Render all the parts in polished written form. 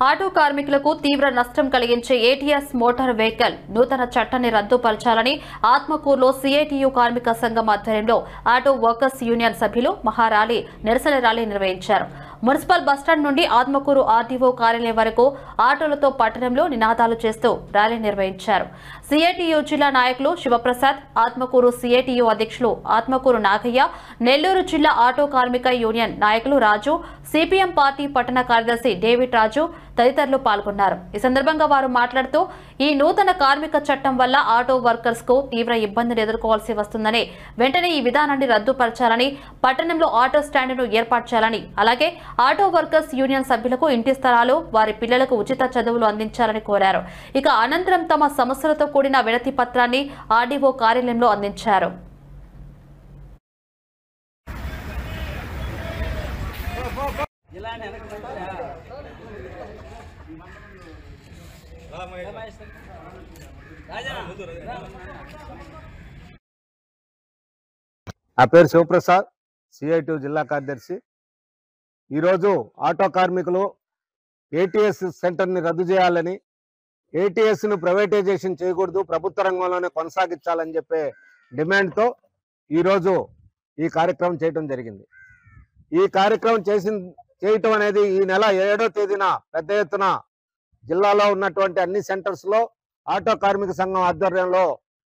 Auto కార్మికులకు తీవ్ర నష్టం కలిగించే ఏటీఎస్ మోటార్ వెహికల్ నూతన చట్టాన్ని రద్దుపరచాలని ఆత్మకూరులో సిఐటియు కార్మిక సంఘం ఆధ్వర్యంలో ఆటో వర్కర్స్ యూనియన్ సభ్యులు మహారాలీ నిరసన ర్యాలీ నిర్వహించారు. మున్సిపల్ బస్టాండ్ నుండి ఆత్మకూరు ఆర్టీఓ కార్యాలయం వరకు ఆటోలతో పట్టణంలో నినాదాలు చేస్తూ ర్యాలీ నిర్వహించారు. సిఐటియు జిల్లా నాయకులు శివప్రసాద్, ఆత్మకూరు సిఐటియు అధ్యక్షులు ఆత్మకూరు నాగయ్య, నెల్లూరు జిల్లా ఆటో కార్మిక యూనియన్ నాయకులు రాజు, సిపిఎం పార్టీ పట్టణ కార్యదర్శి డేవిడ్ రాజు తదితరులు పాల్గొన్నారు. ఈ సందర్భంగా వారు మాట్లాడుతూ ఈ నూతన కార్మిక చట్టం వల్ల ఆటో వర్కర్స్ కు తీవ్ర ఇబ్బందులు ఎదుర్కోవాల్సి వస్తుందని, వెంటనే ఈ విధానాన్ని రద్దుపరచాలని, పట్టణంలో ఆటో స్టాండ్ను ఏర్పాటు చేయాలని, అలాగే ఆటో వర్కర్స్ యూనియన్ సభ్యులకు ఇంటి స్థలాలు, వారి పిల్లలకు ఉచిత చదువులు అందించాలని కోరారు. ఇక అనంతరం తమ సమస్యలతో కూడిన వినతి పత్రాన్ని ఆర్డీఓ కార్యాలయంలో అందించారు. నా పేరు శివప్రసాద్, సిఐటియు జిల్లా కార్యదర్శి. ఈరోజు ఆటో కార్మికులు ఏటీఎస్ సెంటర్ని రద్దు చేయాలని, ఏటీఎస్ను ప్రైవేటైజేషన్ చేయకూడదు, ప్రభుత్వ రంగంలోనే కొనసాగించాలని చెప్పే డిమాండ్తో ఈరోజు ఈ కార్యక్రమం చేయడం జరిగింది. ఈ కార్యక్రమం చేయటం అనేది ఈ నెల 7వ తేదీన పెద్ద ఎత్తున జిల్లాలో ఉన్నటువంటి అన్ని సెంటర్స్లో ఆటో కార్మిక సంఘం ఆధ్వర్యంలో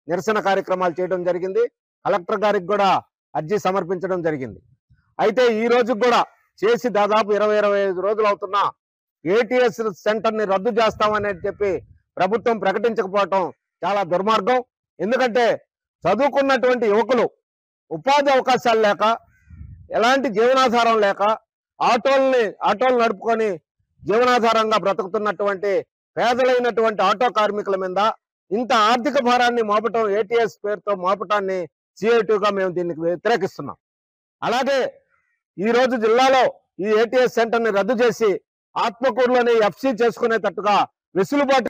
నిరసన కార్యక్రమాలు చేయడం జరిగింది. కలెక్టర్ గారికి కూడా అర్జీ సమర్పించడం జరిగింది. అయితే ఈ రోజు కూడా చేసి దాదాపు 20-25 రోజులు అవుతున్నా ఏటీఎస్ సెంటర్ని రద్దు చేస్తామని చెప్పి ప్రభుత్వం ప్రకటించకపోవటం చాలా దుర్మార్గం. ఎందుకంటే చదువుకున్నటువంటి యువకులు ఉపాధి అవకాశాలు లేక, ఎలాంటి జీవనాధారం లేక, ఆటోలు నడుపుకొని జీవనాధారంగా బ్రతుకుతున్నటువంటి పేదలైనటువంటి ఆటో కార్మికుల మీద ఇంత ఆర్థిక భారాన్ని మోపటం, ఏటీఎస్ పేరుతో మోపటాన్ని సిఐటియుగా మేము దీనికి వ్యతిరేకిస్తున్నాం. అలాగే ఈ రోజు జిల్లాలో ఈ ఏటీఎస్ సెంటర్ని రద్దు చేసి ఆత్మకూరులోని ఎఫ్సి చేసుకునేటట్టుగా వెసులుబాటు